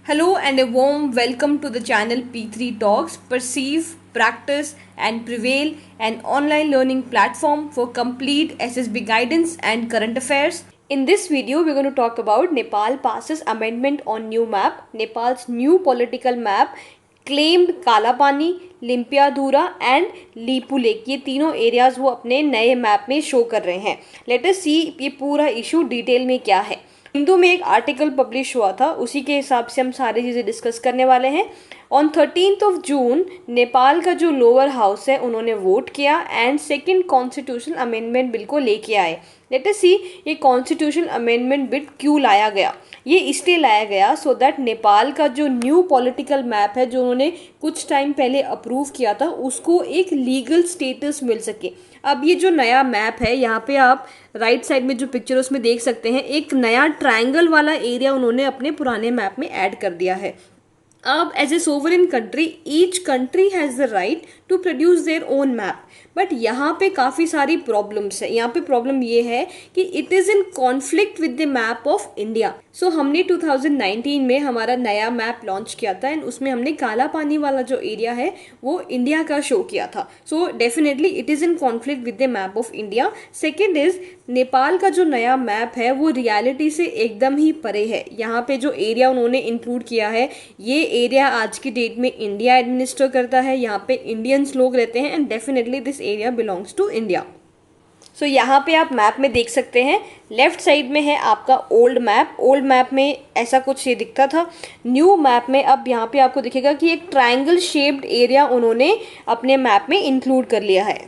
Hello and a warm welcome to the channel P3 Talks. Perceive, practice, and prevail, an online learning platform for complete SSB guidance and current affairs. In this video, we're going to talk about Nepal passes amendment on new map. Nepal's new political map claimed Kalapani, Limpiyadhura and Lipulekh, ये तीनों areas वो अपने नए map में show कर रहे हैं. Late us सी ये पूरा इशू डिटेल में क्या है. हिंदू में एक आर्टिकल पब्लिश हुआ था, उसी के हिसाब से हम सारी चीज़ें डिस्कस करने वाले हैं. ऑन 13 जून नेपाल का जो लोअर हाउस है उन्होंने वोट किया and second constitutional amendment bill को लेके आए. लेट अस सी ये कॉन्स्टिट्यूशन अमेंडमेंट बिल क्यों लाया गया. ये इसलिए लाया गया सो दैट नेपाल का जो न्यू पॉलिटिकल मैप है जो उन्होंने कुछ टाइम पहले अप्रूव किया था उसको एक लीगल स्टेटस मिल सके. अब ये जो नया मैप है, यहाँ पे आप राइट साइड में जो पिक्चर उसमें देख सकते हैं, एक नया ट्रायंगल वाला एरिया उन्होंने अपने पुराने मैप में ऐड कर दिया है. अब as a sovereign country each country has the right to produce their own map. But यहाँ पे काफ़ी सारी प्रॉब्लम्स है. यहाँ पे प्रॉब्लम ये है कि it is in conflict with the map of India. So हमने 2019 में हमारा नया मैप लॉन्च किया था एंड उसमें हमने काला पानी वाला जो एरिया है वो इंडिया का शो किया था. So definitely it is in conflict with the map of India. Second is Nepal का जो नया मैप है वो रियलिटी से एकदम ही परे है. यहाँ पे जो एरिया उन्होंने इंक्लूड किया है ये एरिया आज की डेट में इंडिया एडमिनिस्टर करता है. यहाँ पे इंडियंस लोग रहते हैं and definitely this area belongs to India. So यहाँ पे आप मैप में देख सकते हैं, लेफ्ट साइड में है आपका ओल्ड मैप. ओल्ड मैप में ऐसा कुछ ये दिखता था. न्यू मैप में अब यहाँ पे आपको दिखेगा कि एक ट्रायंगल शेप्ड एरिया उन्होंने अपने मैप में इंक्लूड कर लिया है.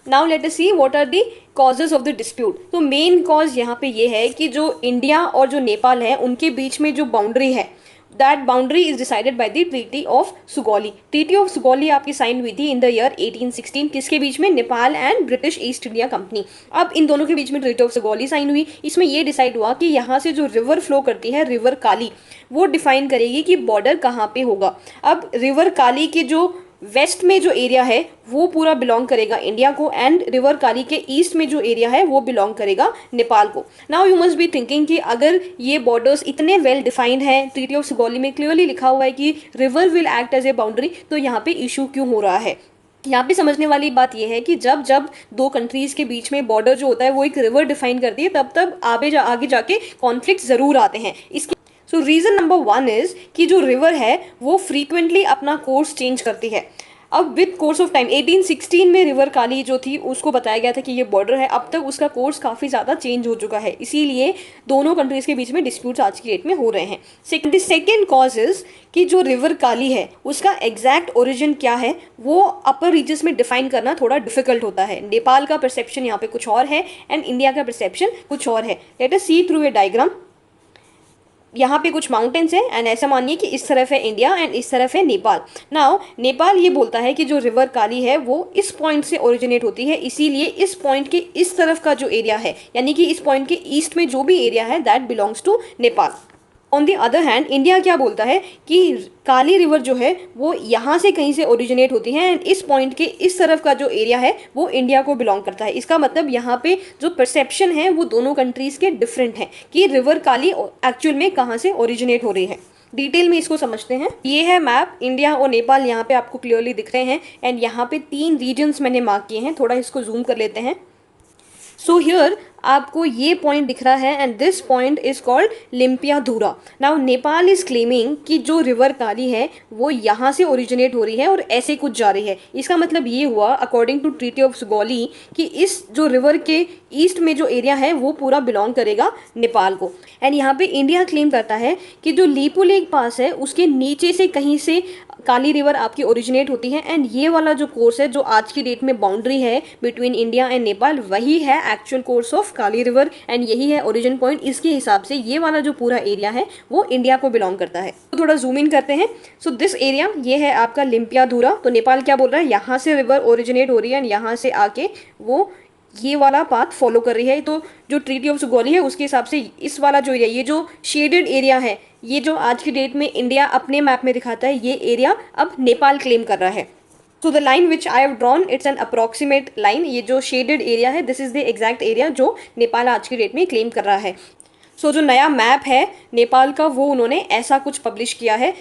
Now let us see what are the causes of the dispute. तो मेन कॉज यहाँ पे ये है कि जो इंडिया और जो नेपाल है उनके बीच में जो बाउंड्री है that boundary is decided by the treaty of Sugauli. Treaty of Sugauli आपकी साइन हुई थी इन द ईयर 1816. किसके बीच में? Nepal and British east India company. अब इन दोनों के बीच में ट्रीटी ऑफ सुगौली साइन हुई. इसमें ये डिसाइड हुआ कि यहाँ से जो रिवर फ्लो करती है रिवर काली वो डिफाइन करेगी कि बॉर्डर कहाँ पे होगा. अब रिवर काली के जो वेस्ट में जो एरिया है वो पूरा बिलोंग करेगा इंडिया को एंड रिवर काली के ईस्ट में जो एरिया है वो बिलोंग करेगा नेपाल को. Now you must be thinking कि अगर ये बॉर्डर्स इतने वेल डिफाइंड हैं, ट्रीटी ऑफ सुगौली में क्लियरली लिखा हुआ है कि river will act as a boundary, तो यहाँ पे इशू क्यों हो रहा है. यहाँ पे समझने वाली बात यह है कि जब जब दो कंट्रीज़ के बीच में बॉर्डर जो होता है वो एक रिवर डिफाइन करती है तब तब आगे जाके कॉन्फ्लिक्ट ज़रूर आते हैं. इसके सो रीज़न नंबर 1 इज़ कि जो रिवर है वो फ्रीक्वेंटली अपना कोर्स चेंज करती है. अब विद कोर्स ऑफ टाइम 1816 में रिवर काली जो थी उसको बताया गया था कि ये बॉर्डर है, अब तक उसका कोर्स काफ़ी ज़्यादा चेंज हो चुका है. इसीलिए दोनों कंट्रीज़ के बीच में डिस्प्यूट्स आज की डेट में हो रहे हैं. सेकेंड कॉज इज़ कि जो रिवर काली है उसका एग्जैक्ट ओरिजिन क्या है वो अपर रीजन्स में डिफाइन करना थोड़ा डिफिकल्ट होता है. नेपाल का परसेप्शन यहाँ पे कुछ और है एंड इंडिया का परसेप्शन कुछ और है. Let us see through a diagram. यहाँ पे कुछ माउंटेन्स है एंड ऐसा मानिए कि इस तरफ है इंडिया एंड इस तरफ है नेपाल. नाउ नेपाल ये बोलता है कि जो रिवर काली है वो इस पॉइंट से ओरिजिनेट होती है, इसीलिए इस पॉइंट के इस तरफ का जो एरिया है यानी कि इस पॉइंट के ईस्ट में जो भी एरिया है that belongs to Nepal. On the other hand India क्या बोलता है कि काली रिवर जो है वो यहाँ से कहीं से ओरिजिनेट होती है एंड इस पॉइंट के इस तरफ का जो एरिया है वो इंडिया को बिलोंग करता है. इसका मतलब यहाँ पे जो परसेप्शन है वो दोनों कंट्रीज़ के डिफरेंट हैं कि रिवर काली एक्चुअल में कहाँ से ओरिजिनेट हो रही है. डिटेल में इसको समझते हैं. ये है मैप. इंडिया और नेपाल यहाँ पे आपको क्लियरली दिख रहे हैं एंड यहाँ पे 3 रीजन्स मैंने मार्क किए हैं. थोड़ा इसको जूम कर लेते हैं. सो हियर आपको ये पॉइंट दिख रहा है and this point is called Limpiyadhura. Now Nepal is claiming कि जो रिवर काली है वो यहाँ से ओरिजिनेट हो रही है और ऐसे कुछ जा रही है. इसका मतलब ये हुआ according to treaty of Sugauli कि इस जो रिवर के ईस्ट में जो एरिया है वो पूरा बिलोंग करेगा नेपाल को. एंड यहाँ पे इंडिया क्लेम करता है कि जो लीपू लेक पास है उसके नीचे से कहीं से काली रिवर आपकी ओरिजिनेट होती है एंड ये वाला जो कोर्स है जो आज की डेट में बाउंड्री है बिटवीन इंडिया एंड नेपाल वही है actual course of Kali river and यही है ओरिजिन पॉइंट. इसके हिसाब से ये वाला जो पूरा एरिया है वो इंडिया को बिलोंग करता है. तो थोड़ा जूम इन करते हैं. सो दिस एरिया ये है आपका लिम्पियाधुरा. तो नेपाल क्या बोल रहा है, यहाँ से रिवर ओरिजिनेट हो रही है एंड यहाँ से आके वो ये वाला पाथ फॉलो कर रही है. तो जो ट्रीटी ऑफ सुगौली है उसके हिसाब से इस वाला जो एरिया, ये जो शेडेड एरिया है, ये जो आज की डेट में इंडिया अपने मैप में दिखाता है, ये एरिया अब नेपाल क्लेम कर रहा है. So the line which I have drawn it's an approximate line. ये जो शेडेड एरिया है this is the exact area जो नेपाल आज की डेट में क्लेम कर रहा है. सो जो नया मैप है नेपाल का वो उन्होंने ऐसा कुछ पब्लिश किया है।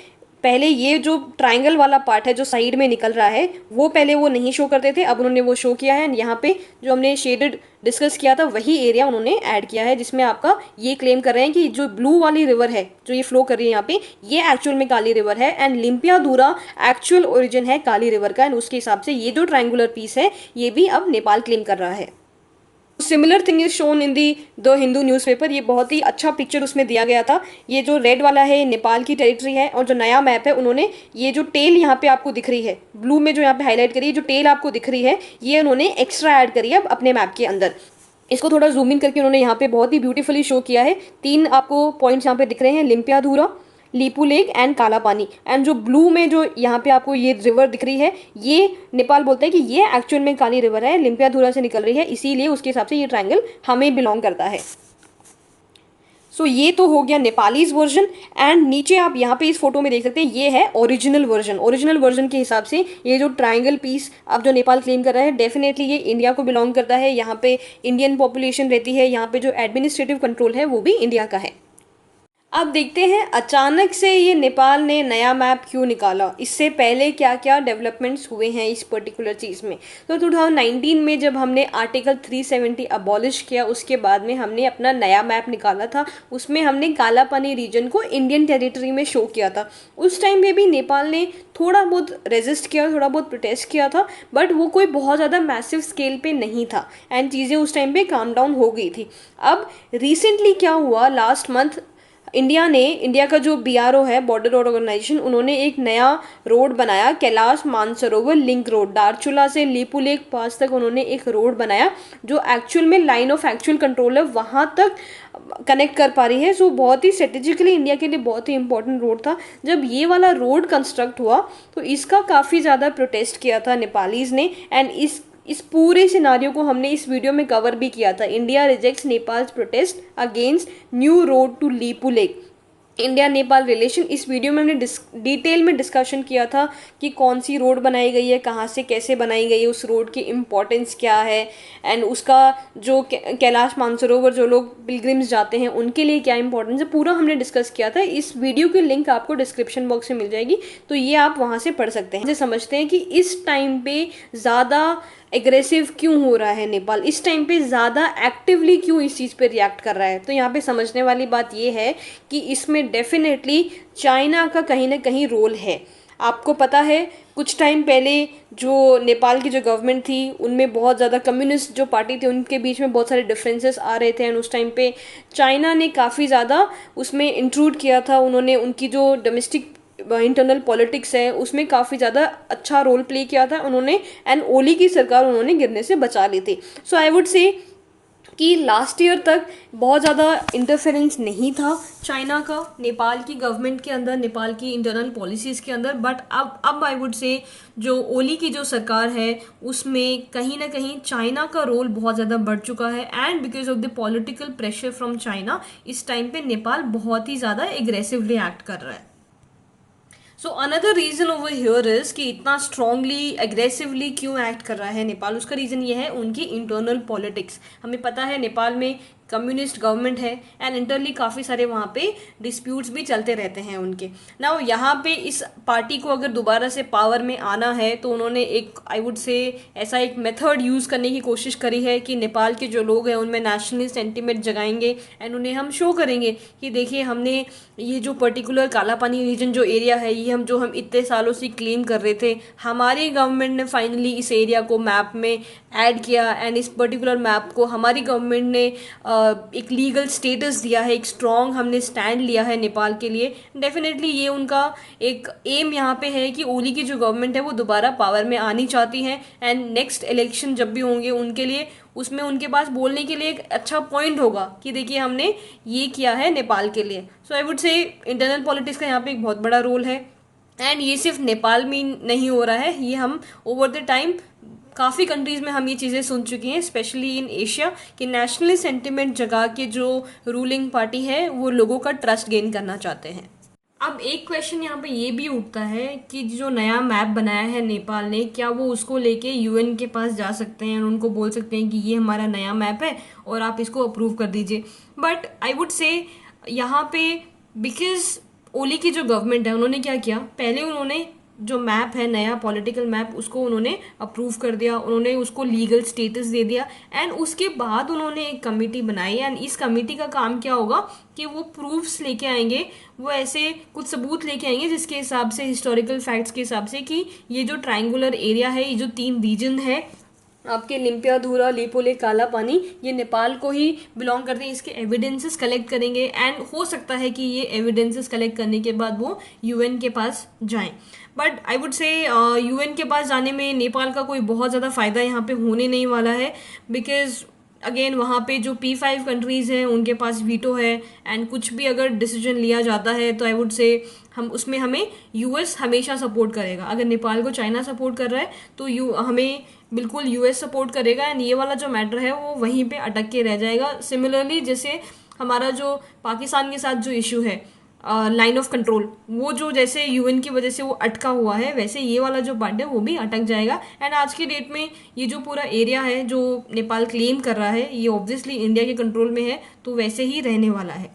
पहले ये जो ट्रायंगल वाला पार्ट है जो साइड में निकल रहा है वो पहले वो नहीं शो करते थे, अब उन्होंने वो शो किया है। यहाँ पे जो हमने शेडेड डिस्कस किया था वही एरिया उन्होंने ऐड किया है, जिसमें आपका ये क्लेम कर रहे हैं कि जो ब्लू वाली रिवर है जो ये फ्लो कर रही है यहाँ पे, ये एक्चुअल में काली रिवर है एंड लिम्पियाधुरा एक्चुअल ओरिजिन है काली रिवर का। एंड उसके हिसाब से ये जो ट्रायंगुलर पीस है ये भी अब नेपाल क्लेम कर रहा है। Similar thing is shown in the Hindu newspaper. ये बहुत ही अच्छा पिक्चर उसमें दिया गया था। ये जो रेड वाला है नेपाल की टेरिटरी है और जो नया मैप है उन्होंने ये जो टेल यहाँ पे आपको दिख रही है ब्लू में जो यहाँ पे हाईलाइट करी है, जो टेल आपको दिख रही है ये उन्होंने एक्स्ट्रा ऐड करी है अपने मैप के अंदर। इसको थोड़ा जूम इन करके उन्होंने यहाँ पे बहुत ही ब्यूटीफुली शो किया है। 3 आपको पॉइंट्स यहाँ पे दिख रहे हैं, लिम्पियाधुरा, लीपू लेक एंड काला पानी। एंड जो ब्लू में जो यहाँ पे आपको ये रिवर दिख रही है ये नेपाल बोलता है कि ये एक्चुअल में काली रिवर है, लिम्पियाधुरा से निकल रही है, इसीलिए उसके हिसाब से ये ट्रायंगल हमें बिलोंग करता है। सो ये तो हो गया नेपालीज वर्जन। एंड नीचे आप यहाँ पे इस फोटो में देख सकते हैं ये है ओरिजिनल वर्जन। ओरिजिनल वर्जन के हिसाब से ये जो ट्रायंगल पीस अब जो नेपाल क्लेम कर रहा है डेफिनेटली ये इंडिया को बिलोंग करता है। यहाँ पे इंडियन पॉपुलेशन रहती है, यहाँ पे जो एडमिनिस्ट्रेटिव कंट्रोल है वो भी इंडिया का है। अब देखते हैं अचानक से ये नेपाल ने नया मैप क्यों निकाला, इससे पहले क्या क्या डेवलपमेंट्स हुए हैं इस पर्टिकुलर चीज़ में। तो 2019 में जब हमने आर्टिकल 370 अबॉलिश किया उसके बाद में हमने अपना नया मैप निकाला था, उसमें हमने काला पानी रीजन को इंडियन टेरिटरी में शो किया था। उस टाइम पे भी नेपाल ने थोड़ा बहुत रेजिस्ट किया, थोड़ा बहुत प्रोटेस्ट किया था, बट वो कोई बहुत ज़्यादा मैसिव स्केल पे नहीं था एंड चीज़ें उस टाइम पे काम डाउन हो गई थी। अब रिसेंटली क्या हुआ, लास्ट मंथ इंडिया का जो BRO है, बॉर्डर रोड ऑर्गेनाइजेशन, उन्होंने एक नया रोड बनाया, कैलाश मानसरोवर लिंक रोड। दारचूला से लीपू लेक पास तक उन्होंने एक रोड बनाया जो एक्चुअल में लाइन ऑफ एक्चुअल कंट्रोल है वहाँ तक कनेक्ट कर पा रही है। सो बहुत ही स्ट्रेटेजिकली इंडिया के लिए बहुत ही इंपॉर्टेंट रोड था। जब ये वाला रोड कंस्ट्रक्ट हुआ तो इसका काफ़ी ज़्यादा प्रोटेस्ट किया था नेपालीज़ ने एंड इस पूरे सिनारियो को हमने इस वीडियो में कवर भी किया था। India rejects Nepal's protest against new road to Lipulekh, India Nepal relation. इस वीडियो में हमने डिटेल में डिस्कशन किया था कि कौन सी रोड बनाई गई है, कहाँ से कैसे बनाई गई है, उस रोड की इम्पोर्टेंस क्या है एंड उसका जो कैलाश मानसरोवर जो लोग पिलग्रिम्स जाते हैं उनके लिए क्या इंपॉर्टेंस है, पूरा हमने डिस्कस किया था। इस वीडियो की लिंक आपको डिस्क्रिप्शन बॉक्स में मिल जाएगी, तो ये आप वहाँ से पढ़ सकते हैं। समझते हैं कि इस टाइम पे ज़्यादा एग्रेसिव क्यों हो रहा है नेपाल, इस टाइम पे ज़्यादा एक्टिवली क्यों इस चीज़ पे रिएक्ट कर रहा है। तो यहाँ पे समझने वाली बात ये है कि इसमें डेफिनेटली चाइना का कहीं ना कहीं रोल है। आपको पता है कुछ टाइम पहले जो नेपाल की जो गवर्नमेंट थी उनमें बहुत ज़्यादा कम्युनिस्ट जो पार्टी थी उनके बीच में बहुत सारे डिफरेंसेस आ रहे थे एंड उस टाइम पे चाइना ने काफ़ी ज़्यादा उसमें इंट्रूड किया था। उन्होंने उनकी जो डोमेस्टिक इंटरनल पॉलिटिक्स है उसमें काफ़ी ज़्यादा अच्छा रोल प्ले किया था उन्होंने एंड ओली की सरकार उन्होंने गिरने से बचा ली थी। सो आई वुड से कि लास्ट ईयर तक बहुत ज़्यादा इंटरफेरेंस नहीं था चाइना का नेपाल की गवर्नमेंट के अंदर, नेपाल की इंटरनल पॉलिसीज़ के अंदर। बट अब आई वुड से जो ओली की जो सरकार है उसमें कहीं ना कहीं चाइना का रोल बहुत ज़्यादा बढ़ चुका है and because of the political pressure from China इस टाइम पे नेपाल बहुत ही ज़्यादा एग्रेसिवली एक्ट कर रहा है। So another reason over here is कि इतना स्ट्रांगली एग्रेसिवली क्यों एक्ट कर रहा है नेपाल, उसका रीज़न ये है उनकी इंटरनल पॉलिटिक्स। हमें पता है नेपाल में कम्युनिस्ट गवर्नमेंट है एंड इंटरली काफ़ी सारे वहाँ पे डिस्प्यूट्स भी चलते रहते हैं उनके। नाउ यहाँ पे इस पार्टी को अगर दोबारा से पावर में आना है तो उन्होंने एक आई वुड से ऐसा एक मेथड यूज़ करने की कोशिश करी है कि नेपाल के जो लोग हैं उनमें नेशनलिस्ट सेंटिमेंट जगाएंगे एंड उन्हें हम शो करेंगे कि देखिए हमने ये जो पर्टिकुलर काला पानी रीजन जो एरिया है ये हम इतने सालों से क्लेम कर रहे थे, हमारी गवर्नमेंट ने फाइनली इस एरिया को मैप में ऐड किया एंड इस पर्टिकुलर मैप को हमारी गवर्नमेंट ने एक लीगल स्टेटस दिया है, एक स्ट्रॉन्ग हमने स्टैंड लिया है नेपाल के लिए। डेफिनेटली ये उनका एक एम यहाँ पे है कि ओली की जो गवर्नमेंट है वो दोबारा पावर में आनी चाहती है एंड नेक्स्ट इलेक्शन जब भी होंगे उनके लिए उसमें उनके पास बोलने के लिए एक अच्छा पॉइंट होगा कि देखिए हमने ये किया है नेपाल के लिए। So I would say internal politics का यहाँ पे एक बहुत बड़ा रोल है एंड ये सिर्फ नेपाल में नहीं हो रहा है, ये हम ओवर द टाइम काफ़ी कंट्रीज़ में हम ये चीज़ें सुन चुकी हैं, स्पेशली इन एशिया, कि नेशनल सेंटिमेंट जगा के जो रूलिंग पार्टी है वो लोगों का ट्रस्ट गेन करना चाहते हैं। अब एक क्वेश्चन यहाँ पे ये भी उठता है कि जो नया मैप बनाया है नेपाल ने, क्या वो उसको लेके यूएन के पास जा सकते हैं और उनको बोल सकते हैं कि ये हमारा नया मैप है और आप इसको अप्रूव कर दीजिए। बट आई वुड से यहाँ पे, बिकॉज ओली की जो गवर्नमेंट है उन्होंने क्या किया, पहले उन्होंने जो मैप है नया पॉलिटिकल मैप उसको उन्होंने अप्रूव कर दिया, उन्होंने उसको लीगल स्टेटस दे दिया, एंड उसके बाद उन्होंने एक कमेटी बनाई, एंड इस कमेटी का काम क्या होगा कि वो प्रूफ्स लेके आएंगे, वो ऐसे कुछ सबूत लेके आएंगे जिसके हिसाब से, हिस्टोरिकल फैक्ट्स के हिसाब से, कि ये जो ट्रायंगुलर एरिया है, ये जो 3 रीजन है आपके लिम्पिया, धूरा, लेपोले, काला पानी, ये नेपाल को ही बिलोंग करते हैं। इसके एविडेंसेस कलेक्ट करेंगे, एंड हो सकता है कि ये एविडेंसेस कलेक्ट करने के बाद वो यूएन के पास जाएं। बट आई वुड से यूएन के पास जाने में नेपाल का कोई बहुत ज़्यादा फ़ायदा यहाँ पे होने नहीं वाला है, बिकॉज अगेन वहाँ पे जो P5 कंट्रीज़ हैं उनके पास वीटो है, एंड कुछ भी अगर डिसीजन लिया जाता है तो आई वुड से हम उसमें, हमें यूएस हमेशा सपोर्ट करेगा। अगर नेपाल को चाइना सपोर्ट कर रहा है तो हमें बिल्कुल यूएस सपोर्ट करेगा, एंड ये वाला जो मैटर है वो वहीं पे अटक के रह जाएगा। सिमिलरली जैसे हमारा जो पाकिस्तान के साथ जो इशू है लाइन ऑफ कंट्रोल, वो जो जैसे यूएन की वजह से वो अटका हुआ है, वैसे ये वाला जो पार्ट है वो भी अटक जाएगा। एंड आज की डेट में ये जो पूरा एरिया है जो नेपाल क्लेम कर रहा है, ये ऑब्वियसली इंडिया के कंट्रोल में है, तो वैसे ही रहने वाला है।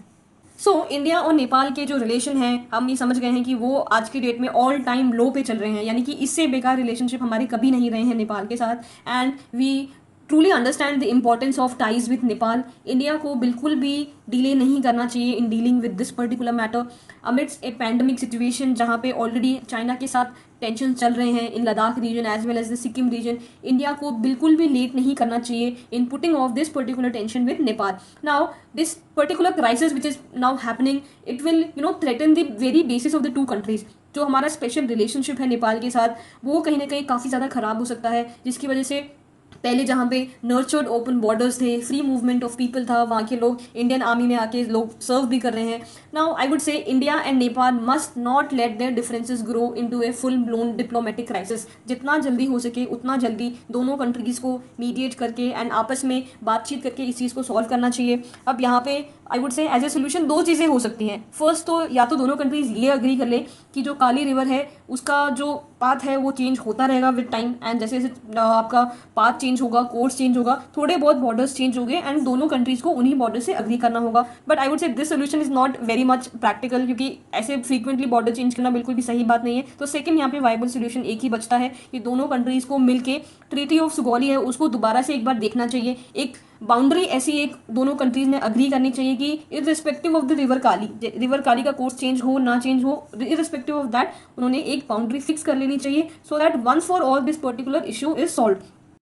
इंडिया और नेपाल के जो रिलेशन है, हम ये समझ गए हैं कि वो आज की डेट में ऑल टाइम लो पे चल रहे हैं, यानी कि इससे बेकार रिलेशनशिप हमारे कभी नहीं रहे हैं नेपाल के साथ। And we truly understand the importance of ties with Nepal. India को बिल्कुल भी डिले नहीं करना चाहिए in dealing with this particular matter amidst a pandemic situation, जहाँ पे ऑलरेडी चाइना के साथ टेंशन चल रहे हैं in Ladakh region as well as the Sikkim region. India को बिल्कुल भी लेट नहीं करना चाहिए in putting off this particular tension with Nepal. Now this particular crisis which is now happening, it will threaten the very basis of the two countries. जो हमारा special relationship है नेपाल के साथ, वो कहीं ना कहीं काफ़ी ज़्यादा ख़राब हो सकता है, जिसकी वजह से पहले जहाँ पे नर्चर्ड ओपन बॉर्डर्स थे, फ्री मूवमेंट ऑफ पीपल था, वहाँ के लोग इंडियन आर्मी में आके लोग सर्व भी कर रहे हैं। नाउ आई वुड से India and Nepal must not let there differences grow into a full blown diplomatic crisis. जितना जल्दी हो सके उतना जल्दी दोनों कंट्रीज़ को मीडिएट करके एंड आपस में बातचीत करके इस चीज़ को सॉल्व करना चाहिए। अब यहाँ पे I would say as a solution 2 चीज़ें हो सकती हैं। फर्स्ट तो या तो दोनों कंट्रीज ये अग्री कर ले कि जो काली रिवर है उसका जो पाथ है वो चेंज होता रहेगा विद टाइम, एंड जैसे जैसे आपका पाथ चेंज होगा, कोर्स चेंज होगा, थोड़े बहुत बॉर्डर्स चेंज होंगे, एंड दोनों कंट्रीज को उन्हीं बॉर्डर से अग्री करना होगा। बट आई वुड से this solution is not very much practical, क्योंकि ऐसे फ्रीक्वेंटली बॉर्डर चेंज करना बिल्कुल भी सही बात नहीं है। तो सेकंड यहाँ पे वाइबल सोल्यूशन एक ही बचता है कि दोनों कंट्रीज को मिलकर ट्रीटी ऑफ सुगौली है उसको दोबारा से एक बार देखना चाहिए। एक बाउंड्री ऐसी एक दोनों कंट्रीज ने अग्री करनी चाहिए कि इररिस्पेक्टिव ऑफ द रिवर काली का कोर्स चेंज हो ना चेंज हो, इररिस्पेक्टिव ऑफ दैट उन्होंने एक बाउंड्री फिक्स कर लेनी चाहिए, so that once for all this particular issue is solve.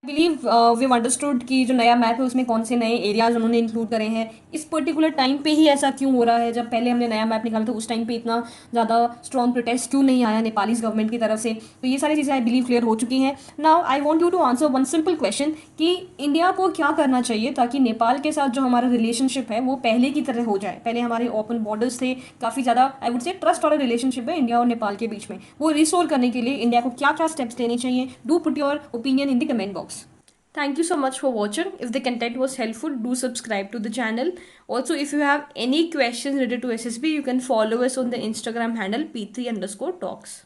Believe we understood कि जो नया मैप है उसमें कौन से नए एरियाज उन्होंने इंक्लूड करे हैं। इस पर्टिकुलर टाइम पे ही ऐसा क्यों हो रहा है, जब पहले हमने नया मैप निकाला था उस टाइम पे इतना ज़्यादा स्ट्रॉन्ग प्रोटेस्ट क्यों नहीं आया नेपाली गवर्नमेंट की तरफ से। तो ये सारी चीज़ें आई बिलीव क्लियर हो चुकी हैं। Now I want you to answer one simple question कि इंडिया को क्या करना चाहिए ताकि नेपाल के साथ जो हमारा रिलेशनशिप है वो पहले की तरह हो जाए। पहले हमारे ओपन बॉर्डर्स थे, काफ़ी ज़्यादा आई वुड से ट्रस्ट वाला रिलेशनशिप है इंडिया और नेपाल के बीच में, वो रिस्टोर करने के लिए इंडिया को क्या क्या स्टेप्स लेने चाहिए। Do put your opinion in the comment box. Thank you so much for watching. If the content was helpful, do subscribe to the channel. Also, if you have any questions related to SSB, you can follow us on the Instagram handle P3_talks.